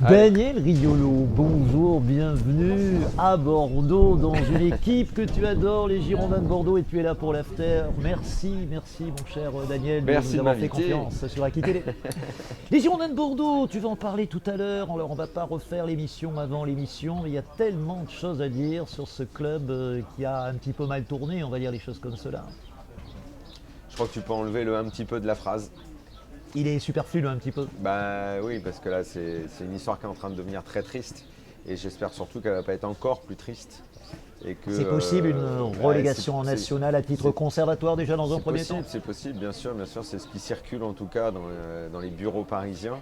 Daniel Riolo, bonjour, bienvenue à Bordeaux dans une équipe que tu adores, les Girondins de Bordeaux, et tu es là pour l'after. Merci mon cher Daniel de Merci nous de avoir fait m'inviter. confiance sur Aki Télé. Les Girondins de Bordeaux, tu vas en parler tout à l'heure, alors on va pas refaire l'émission avant l'émission, mais il y a tellement de choses à dire sur ce club qui a un petit peu mal tourné, on va dire les choses comme cela. Je crois que tu peux enlever le un petit peu de la phrase. Il est superflu un petit peu. Bah oui, parce que là, c'est une histoire qui est en train de devenir très triste. Et j'espère surtout qu'elle va pas être encore plus triste. Et que, C'est possible une relégation en nationale à titre c'est- conservatoire déjà dans un premier temps. C'est possible, bien sûr, c'est ce qui circule en tout cas dans les bureaux parisiens.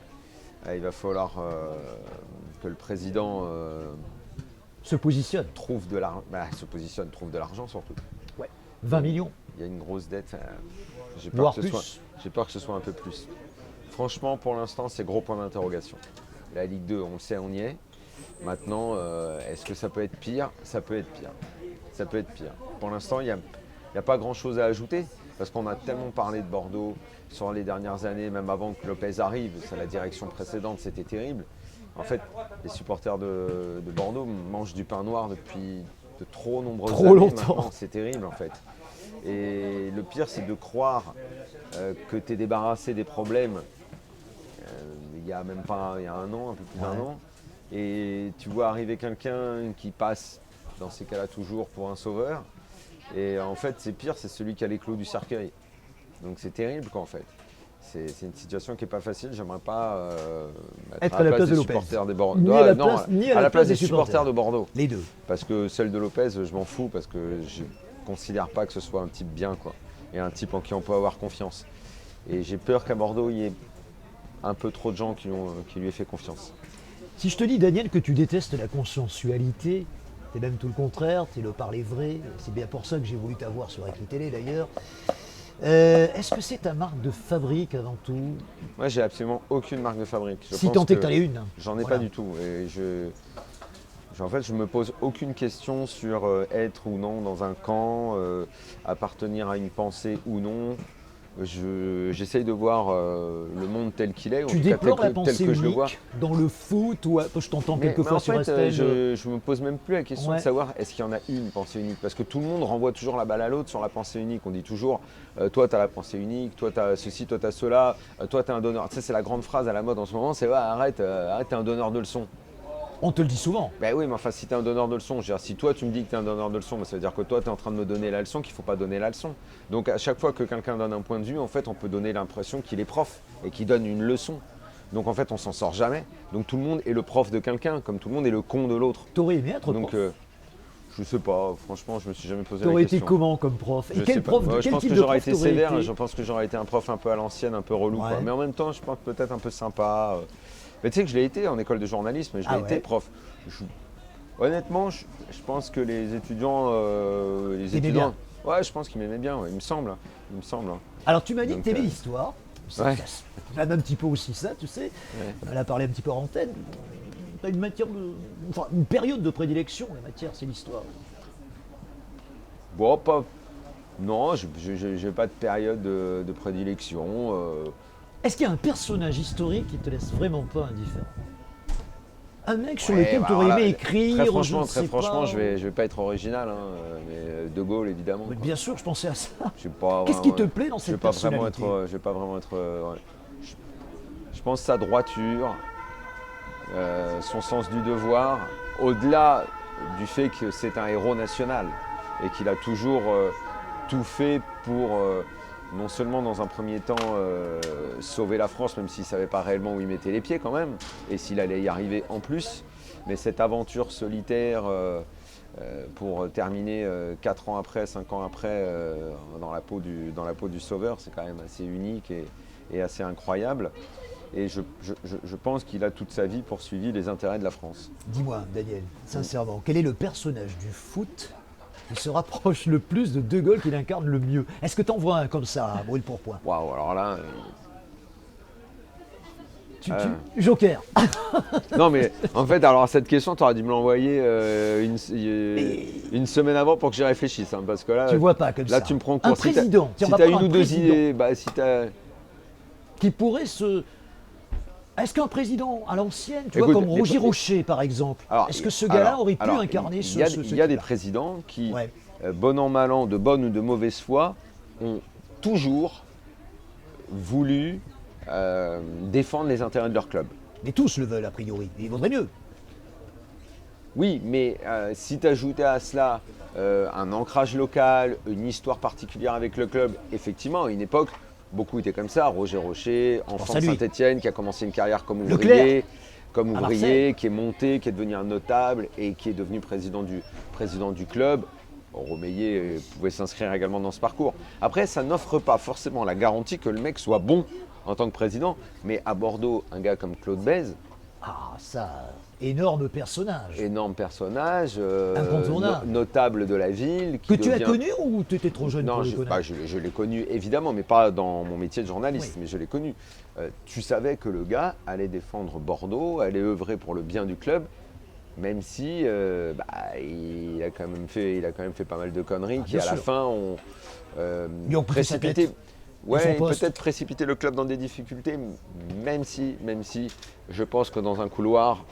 Il va falloir que le président Se positionne. se positionne, trouve de l'argent surtout. Ouais. 20 millions. Il y a une grosse dette. J'ai Voire peur que ce plus. soit, j'ai peur que ce soit un peu plus. Franchement, pour l'instant, c'est gros point d'interrogation. La Ligue 2, on le sait, on y est. Maintenant, est-ce que ça peut être pire? Ça peut être pire. Ça peut être pire. Pour l'instant, il n'y a pas grand-chose à ajouter. Parce qu'on a tellement parlé de Bordeaux sur les dernières années, même avant que Lopez arrive. C'est la direction précédente, c'était terrible. En fait, les supporters de Bordeaux mangent du pain noir depuis de trop nombreuses Trop années longtemps. maintenant. C'est terrible, en fait. Et le pire, c'est de croire que tu es débarrassé des problèmes il y a même pas il y a un an, un peu plus d'un an. Et tu vois arriver quelqu'un qui passe, dans ces cas-là, toujours pour un sauveur. Et en fait, c'est pire, c'est celui qui a les clous du cercueil. Donc c'est terrible, quoi, en fait. C'est une situation qui n'est pas facile. J'aimerais pas Être à la place de des Lopez. supporters des Bordeaux. Ni à la place- ni à la place des des supporters de Bordeaux. Les deux. Parce que celle de Lopez, je m'en fous, parce que je considère pas que ce soit un type bien, quoi. Et un type en qui on peut avoir confiance. Et j'ai peur qu'à Bordeaux, il y ait un peu trop de gens qui lui aient fait confiance. Si je te dis, Daniel, que tu détestes la consensualité, c'est même tout le contraire, c'est le parler vrai, c'est bien pour ça que j'ai voulu t'avoir sur Aki Télé d'ailleurs. Est-ce que c'est ta marque de fabrique avant tout? Moi, j'ai absolument aucune marque de fabrique. Si tant est que t'en aies une. J'en ai Voilà. pas du tout. Et en fait, je me pose aucune question sur être ou non dans un camp, appartenir à une pensée ou non. J'essaye de voir le monde tel qu'il est, ou en Tu tout cas déplores la tel pensée que je le vois. unique dans le foot ou je t'entends Mais quelquefois en sur fait, STL. je me pose même plus la question Ouais. de savoir est-ce qu'il y en a une pensée unique. Parce que tout le monde renvoie toujours la balle à l'autre sur la pensée unique. On dit toujours toi tu as la pensée unique, toi tu as ceci, toi tu as cela, toi tu es un donneur. Tu sais, c'est la grande phrase à la mode en ce moment, c'est ouais, arrête, t'es un donneur de leçons. On te le dit souvent. Ben oui, mais enfin, si tu es un donneur de leçons, je veux dire, si toi tu me dis que tu es un donneur de leçons, ben, ça veut dire que toi tu es en train de me donner la leçon qu'il ne faut pas donner la leçon. Donc à chaque fois que quelqu'un donne un point de vue, en fait, on peut donner l'impression qu'il est prof et qu'il donne une leçon. Donc en fait, on s'en sort jamais. Donc tout le monde est le prof de quelqu'un, comme tout le monde est le con de l'autre. T'aurais aimé être Donc prof. je sais pas, franchement, je me suis jamais posé la T'aurais été question. comment comme prof? Et Je quel sais pas. prof, Moi, je quel pense type que de j'aurais prof été t'aurais sévère, été? je pense que j'aurais été un prof un peu à l'ancienne, un peu relou. Ouais. Quoi. Mais en même temps, je pense peut-être un peu sympa. Mais tu sais que je l'ai été en école de journalisme, je l'ai Ah été ouais. prof. Honnêtement, je pense que les étudiants. T'aimais bien. Ouais, je pense qu'ils m'aimaient bien, ouais, il me semble. Il me semble. Alors tu m'as dit que Donc, t'aimais l'histoire. ouais. J'aime un petit peu aussi ça, tu sais. Ouais. On en a parlé un petit peu en antenne. T'as une matière enfin, une période de prédilection, la matière c'est l'histoire. Bon, pas. Non, je n'ai pas de période de prédilection. Est-ce qu'il y a un personnage historique qui te laisse vraiment pas indifférent? Un mec sur Ouais, lequel bah, tu aurais voilà, aimé écrire, Très je franchement, ne sais pas. je vais pas être original, hein, mais De Gaulle évidemment. Mais quoi. bien sûr, je pensais à ça. Je suis pas Qu'est-ce qui vraiment- te plaît dans je vais cette pas vraiment personnalité? être, je vais pas vraiment être. Ouais. Je pense sa droiture, son sens du devoir, au-delà du fait que c'est un héros national et qu'il a toujours tout fait pour non seulement dans un premier temps sauver la France, même s'il ne savait pas réellement où il mettait les pieds quand même, et s'il allait y arriver en plus, mais cette aventure solitaire pour terminer 4 ans après, 5 ans après dans la peau du sauveur, c'est quand même assez unique et assez incroyable. Et je pense qu'il a toute sa vie poursuivi les intérêts de la France. Dis-moi, Daniel, sincèrement, quel est le personnage du foot qui se rapproche le plus de De Gaulle, qui l'incarne le mieux? Est-ce que t'en vois un comme ça, à brûle pour point? Waouh, alors là. Joker. Non, mais en fait, alors cette question, tu aurais dû me l'envoyer une semaine avant pour que j'y réfléchisse. Hein, parce que là, Tu vois pas comme ça. là, tu me prends en Un cours. président. Tiens, Si on va tu as prendre une un ou deux président idées, bah, si tu as. qui pourrait se Est-ce qu'un président à l'ancienne, tu vois, Écoute, comme Roger Rocher par exemple, Alors, est-ce que ce gars-là alors, aurait pu alors, incarner il y a, ce il y a des type-là? présidents qui, Ouais. bon an, mal an, de bonne ou de mauvaise foi, ont toujours voulu défendre les intérêts de leur club. Mais tous le veulent a priori, il vaudrait mieux. Oui, mais si tu ajoutais à cela un ancrage local, une histoire particulière avec le club, effectivement, à une époque, beaucoup étaient comme ça. Roger Rocher, enfant de Saint-Etienne, qui a commencé une carrière comme ouvrier, qui est monté, qui est devenu un notable et qui est devenu président du club. Romeyer pouvait s'inscrire également dans ce parcours. Après, ça n'offre pas forcément la garantie que le mec soit bon en tant que président. Mais à Bordeaux, un gars comme Claude Bèze, ça, énorme personnage. Incontournable. Notable de la ville. Que tu as connu ou tu étais trop jeune pour le connaître? Je l'ai connu évidemment, mais pas dans mon métier de journaliste, mais je l'ai connu. Tu savais que le gars allait défendre Bordeaux, allait œuvrer pour le bien du club, même si il a quand même fait pas mal de conneries qui à la fin ont précipité. Ouais, peut-être précipiter le club dans des difficultés, même si je pense que dans un couloir.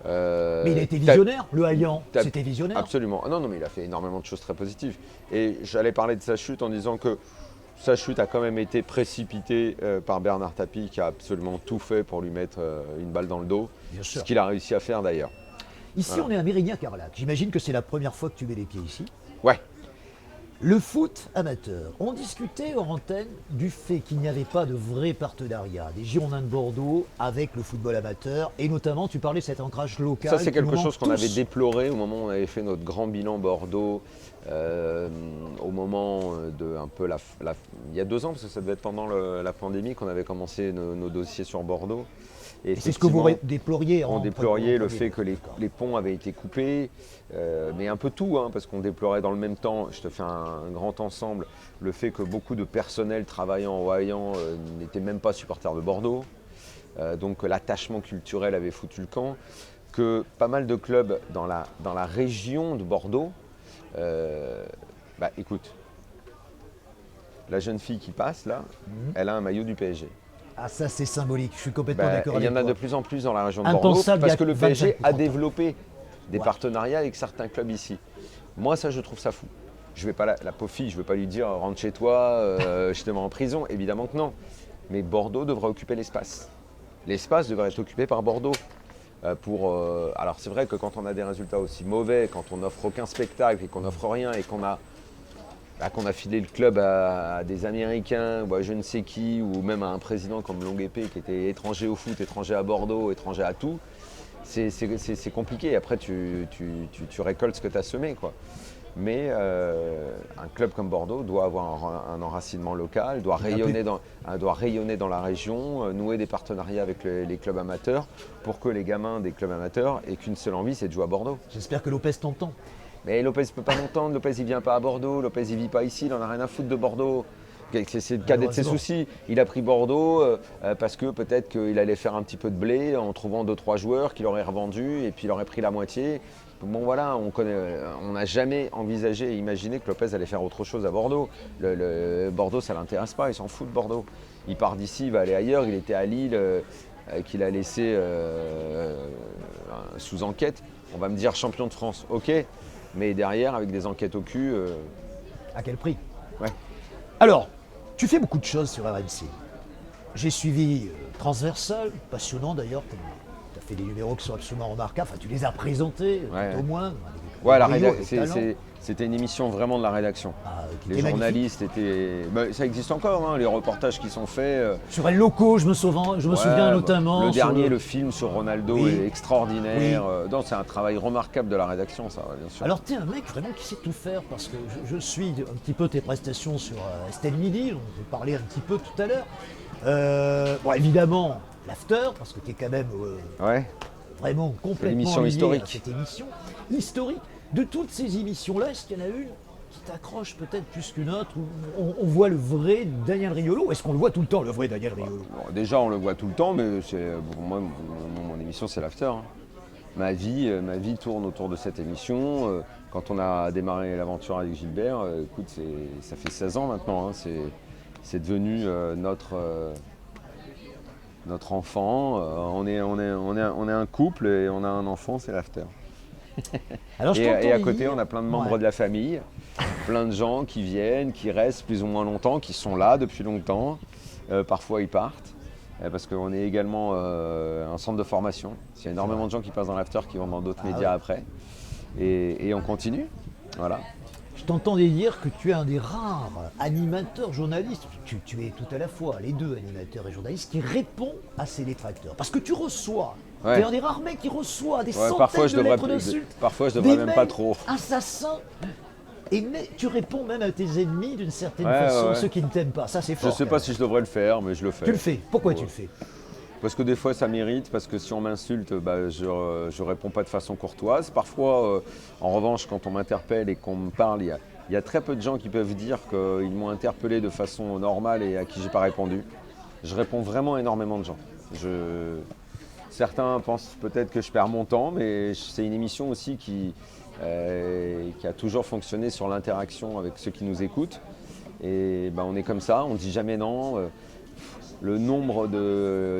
Mais il a été visionnaire, le Haillan, c'était visionnaire. Absolument. Non, mais il a fait énormément de choses très positives. Et j'allais parler de sa chute en disant que sa chute a quand même été précipitée par Bernard Tapie, qui a absolument tout fait pour lui mettre une balle dans le dos. Bien sûr. Ce qu'il a réussi à faire d'ailleurs. Ici, voilà. On est à Mérignac-Carlac. J'imagine que c'est la première fois que tu mets les pieds ici. Ouais. Le foot amateur. On discutait hors antenne du fait qu'il n'y avait pas de vrai partenariat des Girondins de Bordeaux avec le football amateur et notamment tu parlais de cet ancrage local. Ça c'est quelque chose qu'on avait déploré au moment où on avait fait notre grand bilan Bordeaux, au moment de un peu il y a 2 ans parce que ça devait être pendant la pandémie qu'on avait commencé nos dossiers sur Bordeaux. Et c'est ce que vous déploriez. On déplorait le fait que les ponts avaient été coupés, mais un peu tout, parce qu'on déplorait dans le même temps, je te fais un grand ensemble, le fait que beaucoup de personnel travaillant au Haillan n'étaient même pas supporters de Bordeaux, donc l'attachement culturel avait foutu le camp, que pas mal de clubs dans la région de Bordeaux, écoute, la jeune fille qui passe là, elle a un maillot du PSG. Ah ça c'est symbolique, je suis complètement d'accord avec toi. Il y en a de plus en plus dans la région de Bordeaux parce que le PSG a développé des partenariats avec certains clubs ici. Moi ça je trouve ça fou. Je vais pas la pauvre fille, je ne vais pas lui dire rentre chez toi, je te mets en prison, évidemment que non. Mais Bordeaux devrait occuper l'espace. L'espace devrait être occupé par Bordeaux. Alors c'est vrai que quand on a des résultats aussi mauvais, quand on n'offre aucun spectacle et qu'on n'offre rien et qu'on a filé le club à des Américains ou à je ne sais qui, ou même à un président comme Longuepée qui était étranger au foot, étranger à Bordeaux, étranger à tout, c'est compliqué. Après, tu récoltes ce que tu as semé, quoi. Mais un club comme Bordeaux doit avoir un enracinement local, doit rayonner dans la région, nouer des partenariats avec les clubs amateurs pour que les gamins des clubs amateurs aient qu'une seule envie, c'est de jouer à Bordeaux. J'espère que Lopez t'entend. Mais Lopez ne peut pas m'entendre, Lopez il vient pas à Bordeaux, Lopez il vit pas ici, il en a rien à foutre de Bordeaux. C'est le cadet de ses soucis. Il a pris Bordeaux parce que peut-être qu'il allait faire un petit peu de blé en trouvant 2-3 joueurs qu'il aurait revendus et puis il aurait pris la moitié. Bon voilà, on n'a jamais envisagé et imaginé que Lopez allait faire autre chose à Bordeaux. Bordeaux ça ne l'intéresse pas, il s'en fout de Bordeaux. Il part d'ici, il va aller ailleurs, il était à Lille, qu'il a laissé sous enquête. On va me dire champion de France, ok. Mais derrière, avec des enquêtes au cul. À quel prix? Ouais. Alors, tu fais beaucoup de choses sur RMC. J'ai suivi Transversal, passionnant d'ailleurs. Tu as fait des numéros qui sont absolument remarquables. Enfin, tu les as présentés, au moins. Ouais, c'était une émission vraiment de la rédaction. Les journalistes étaient. Ça existe encore, les reportages qui sont faits. Sur El Loco, je me souviens notamment. Le dernier, le film sur Ronaldo est extraordinaire. Oui. C'est un travail remarquable de la rédaction, ça, bien sûr. Alors, tu es un mec vraiment qui sait tout faire, parce que je suis un petit peu tes prestations sur Estelle Midi, on peut parler un petit peu tout à l'heure. Évidemment, l'after, parce que tu es quand même vraiment complètement lié historique. À cette émission historique. De toutes ces émissions-là, est-ce qu'il y en a une qui t'accroche peut-être plus qu'une autre, où on voit le vrai Daniel Riolo? Est-ce qu'on le voit tout le temps, le vrai Daniel Riolo? Déjà, on le voit tout le temps, mais pour moi, mon émission, c'est l'after. Ma vie tourne autour de cette émission. Quand on a démarré l'aventure avec Gilbert, écoute, ça fait 16 ans maintenant. C'est devenu notre enfant. On est un couple et on a un enfant, c'est l'after. Alors, je Et t'entends à côté, dire- on a plein de membres Ouais. de la famille, plein de gens qui viennent, qui restent plus ou moins longtemps, qui sont là depuis longtemps. Parfois, ils partent. Parce qu'on est également un centre de formation. Il y a énormément de gens qui passent dans l'after qui vont dans d'autres médias ouais. après. Et on continue. Voilà. Je t'entendais dire que tu es un des rares animateurs journalistes, tu es tout à la fois, les deux, animateurs et journalistes, qui répond à ses détracteurs. Parce que tu reçois, Ouais. tu es un des rares mecs qui reçoit des centaines Parfois, je de devrais, lettres d'insultes, parfois, je devrais des même pas mails trop. assassins, tu réponds même à tes ennemis d'une certaine Ouais, façon, ouais. ceux qui ne t'aiment pas. Ça, c'est Je fort. sais quand pas même. si je devrais le faire, mais je le fais. Tu le fais. Pourquoi Ouais. tu le fais? Parce que des fois ça m'irrite, parce que si on m'insulte, je réponds pas de façon courtoise. Parfois, en revanche, quand on m'interpelle et qu'on me parle, il y a très peu de gens qui peuvent dire qu'ils m'ont interpellé de façon normale et à qui j'ai pas répondu. Je réponds vraiment à énormément de gens. Certains pensent peut-être que je perds mon temps, mais c'est une émission aussi qui a toujours fonctionné sur l'interaction avec ceux qui nous écoutent. Et ben, on est comme ça, on ne dit jamais non. Le nombre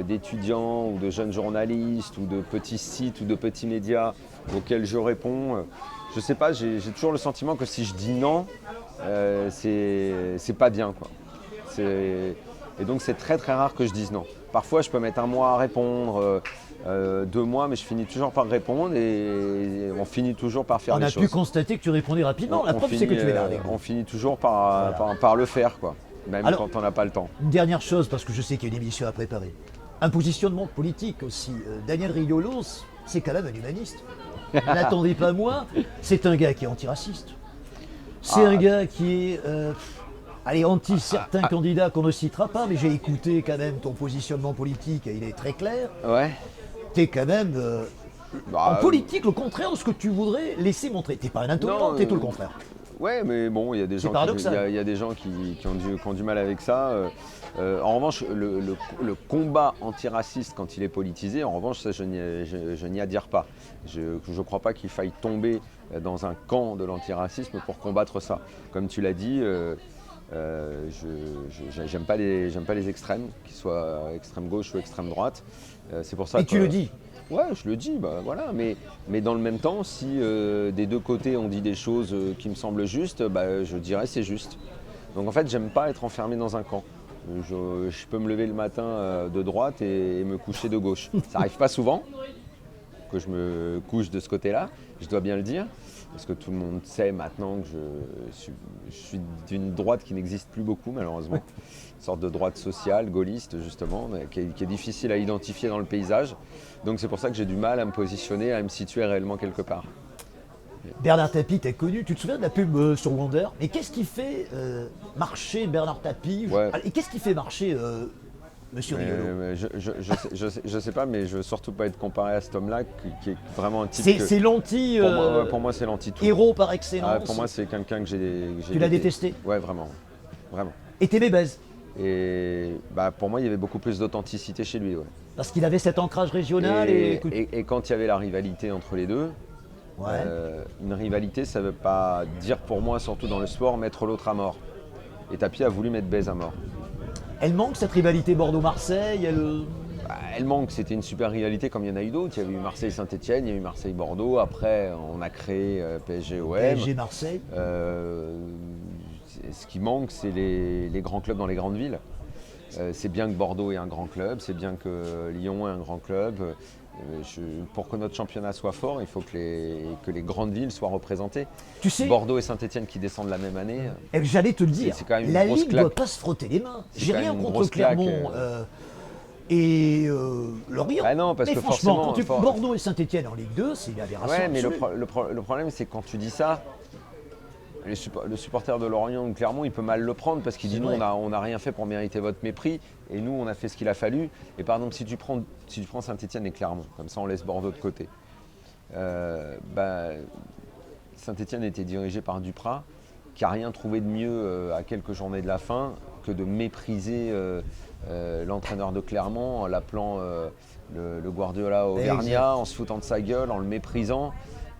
d'étudiants ou de jeunes journalistes ou de petits sites ou de petits médias auxquels je réponds, je sais pas, j'ai toujours le sentiment que si je dis non, c'est pas bien, quoi. Et donc c'est très très rare que je dise non. Parfois je peux mettre un mois à répondre, 2 mois, mais je finis toujours par répondre et on finit toujours par faire On les a choses. pu constater que tu répondais rapidement. La On preuve, c'est que tu es là avec nous. on finit toujours par le faire, quoi. Même Alors- quand on n'a pas le temps. Une dernière chose, parce que je sais qu'il y a une émission à préparer. Un positionnement politique aussi. Daniel Riolos, c'est quand même un humaniste. N'attendez pas moins. C'est un gars qui est antiraciste. C'est un gars qui est anti certains candidats qu'on ne citera pas, mais j'ai écouté quand même ton positionnement politique et il est très clair. Ouais. T'es quand même en Bah, politique le contraire de ce que tu voudrais laisser montrer. T'es pas un intolérant, Non, t'es tout le contraire. Ouais, mais bon, il y a des gens, paradoxal. il y a des gens qui ont du mal avec ça. En revanche, le combat antiraciste, quand il est politisé, en revanche, ça, je n'y adhère pas. Je ne crois pas qu'il faille tomber dans un camp de l'antiracisme pour combattre ça. Comme tu l'as dit, j'aime pas les extrêmes, qu'ils soient extrême gauche ou extrême droite. C'est pour ça Et que, tu le dis. Ouais, je le dis, bah, voilà. Mais dans le même temps, si des deux côtés on dit des choses qui me semblent justes, bah, je dirais c'est juste. Donc en fait, j'aime pas être enfermé dans un camp. Je peux me lever le matin de droite et me coucher de gauche. Ça arrive pas souvent que je me couche de ce côté-là, je dois bien le dire, parce que tout le monde sait maintenant que je suis d'une droite qui n'existe plus beaucoup malheureusement. Une sorte de droite sociale, gaulliste justement, mais qui est difficile à identifier dans le paysage. Donc c'est pour ça que j'ai du mal à me positionner, à me situer réellement quelque part. Bernard Tapie, t'as connu, tu te souviens de la pub sur Wonder? Mais qu'est-ce qui fait marcher Bernard Tapie? Ouais. Et qu'est-ce qui fait marcher Monsieur Riolo? Mais je sais pas, mais je veux surtout pas être comparé à cet homme-là qui est vraiment un type C'est l'anti pour moi c'est l'anti-tout. héros par excellence. Pour moi c'est quelqu'un que j'ai Tu l'as détesté? Ouais, vraiment. Vraiment. Et t'aimais Baise, Et bah, pour moi, il y avait beaucoup plus d'authenticité chez lui. Ouais. parce qu'il avait cet ancrage régional et Et quand il y avait la rivalité entre les deux, Ouais. une rivalité, ça ne veut pas dire pour moi, surtout dans le sport, mettre l'autre à mort. Et Tapie a voulu mettre Baise à mort. Elle manque cette rivalité Bordeaux-Marseille. Bah, elle manque, c'était une super rivalité comme il y en a eu d'autres. Il y avait eu Marseille-Saint-Etienne, il y a eu Marseille-Bordeaux. Après, on a créé PSG-OM. PSG Marseille. Ce qui manque, c'est les grands clubs dans les grandes villes. C'est bien que Bordeaux est un grand club, c'est bien que Lyon est un grand club. Pour que notre championnat soit fort, il faut que les grandes villes soient représentées. Tu sais, Bordeaux et Saint-Etienne qui descendent la même année. j'allais te le dire, c'est quand même une la grosse Ligue ne claque. doit pas se frotter les mains. C'est J'ai quand rien même une contre grosse claque, Clermont et Lorient. Ah non, parce mais que franchement, forcément, Bordeaux et Saint-Etienne en Ligue 2, c'est une aberration. Ouais, mais absolue. le problème, c'est que quand tu dis ça, le supporter de Lorient ou Clermont, il peut mal le prendre parce qu'il C'est dit nous, vrai. on n'a rien fait pour mériter votre mépris et nous, on a fait ce qu'il a fallu. Et par exemple, si tu prends Saint-Etienne et Clermont, comme ça, on laisse Bordeaux de côté. Saint-Etienne était dirigé par Duprat, qui n'a rien trouvé de mieux à quelques journées de la fin que de mépriser l'entraîneur de Clermont en l'appelant le Guardiola auvergnat, en se foutant de sa gueule, en le méprisant.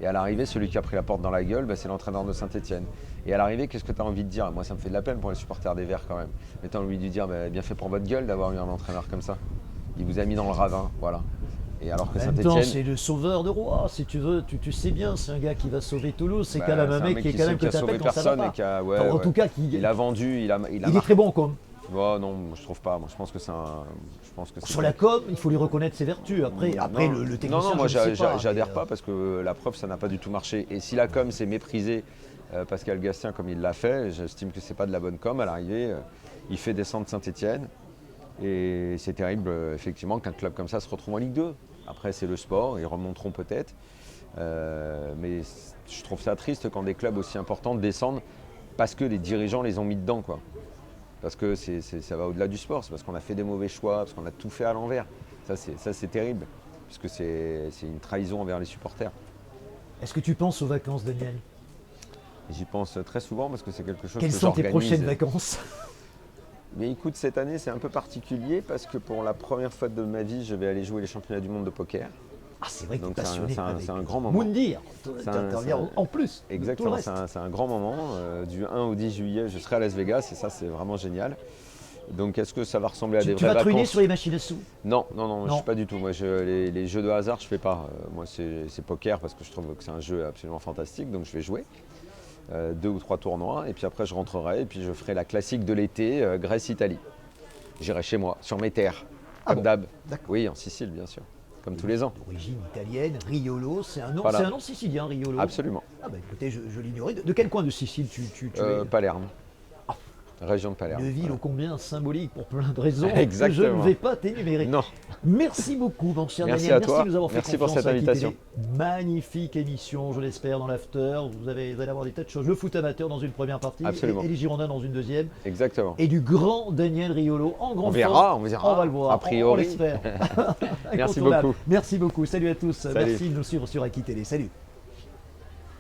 Et à l'arrivée, celui qui a pris la porte dans la gueule, c'est l'entraîneur de Saint-Etienne. Et à l'arrivée, qu'est-ce que tu as envie de dire? Moi, ça me fait de la peine pour les supporters des Verts quand même. Mais tu as envie de dire, bien fait pour votre gueule d'avoir eu un entraîneur comme ça. Il vous a mis dans le ravin, voilà. Et alors que En même temps, Saint-Étienne, c'est le sauveur de roi, si tu veux. Tu sais bien, c'est un gars qui va sauver Toulouse. C'est quand même un mec qui est quand même qui que a sauvé t'appelles quand ça va personne et pas. qui a, ouais, Enfin, en ouais. tout cas, Il a vendu, il a il est marqué. très bon en com. Oh, non, moi, je trouve pas. Moi, je pense que c'est un. Je pense que c'est Sur la com, il faut lui reconnaître ses vertus. Après non, le technicien, non, moi je ne sais pas. j'adhère mais, pas parce que la preuve ça n'a pas du tout marché. Et si la com s'est méprisée, Pascal Gastien comme il l'a fait, j'estime que c'est pas de la bonne com. À l'arrivée, il fait descendre Saint-Étienne et c'est terrible effectivement qu'un club comme ça se retrouve en Ligue 2. Après c'est le sport, ils remonteront peut-être. Mais je trouve ça triste quand des clubs aussi importants descendent parce que les dirigeants les ont mis dedans, quoi. Parce que ça va au-delà du sport, c'est parce qu'on a fait des mauvais choix, parce qu'on a tout fait à l'envers. Ça c'est terrible, puisque c'est une trahison envers les supporters. est-ce que tu penses aux vacances, Daniel? Et j'y pense très souvent parce que c'est quelque chose Quelles que sont tes j'organise. prochaines vacances? Mais écoute, cette année c'est un peu particulier parce que pour la première fois de ma vie, je vais aller jouer les championnats du monde de poker. Ah, c'est vrai que tu es Donc passionné. c'est un grand moment. Moundir, C'est un- t'interviens c'est un- en plus. de tout le Exactement, reste. c'est un grand moment. Du 1 au 10 juillet, je serai à Las Vegas et ça c'est vraiment génial. Donc est-ce que ça va ressembler à des Tu vraies vas truiner vacances? sur les machines à sous? Non, je Non. suis pas du tout. Moi, les jeux de hasard, je fais pas. Moi, c'est poker parce que je trouve que c'est un jeu absolument fantastique. Donc, je vais jouer 2 ou 3 tournois et puis après, je rentrerai et puis je ferai la classique de l'été, Grèce-Italie. J'irai chez moi, sur mes terres, Ah comme bon, d'hab. d'accord. Oui, en Sicile, bien sûr, comme tous les ans. D'origine italienne, Riolo, c'est un nom, Voilà. c'est un nom sicilien, Riolo. Absolument. Ah bah écoutez, je l'ignorais. De quel coin de Sicile tu es? Palerme. Ah. Région de Palerme. Une ville Voilà. ô combien symbolique pour plein de raisons que je Exactement. ne vais pas t'énumérer. Non, Merci beaucoup, mon cher Merci Daniel. à toi. Merci de nous avoir fait Merci pour confiance cette à Qui invitation. Télé. Magnifique émission, je l'espère, dans l'after. Vous allez avoir des tas de choses. Le foot amateur dans une première partie Absolument. et les Girondins dans une deuxième. exactement. Et du grand Daniel Riolo en grande On verra, forme. on verra. On va le voir. A priori. On l'espère. Merci Incontournable. beaucoup. Merci beaucoup. Salut à tous. Salut. Merci de nous suivre sur Aki Télé. Salut.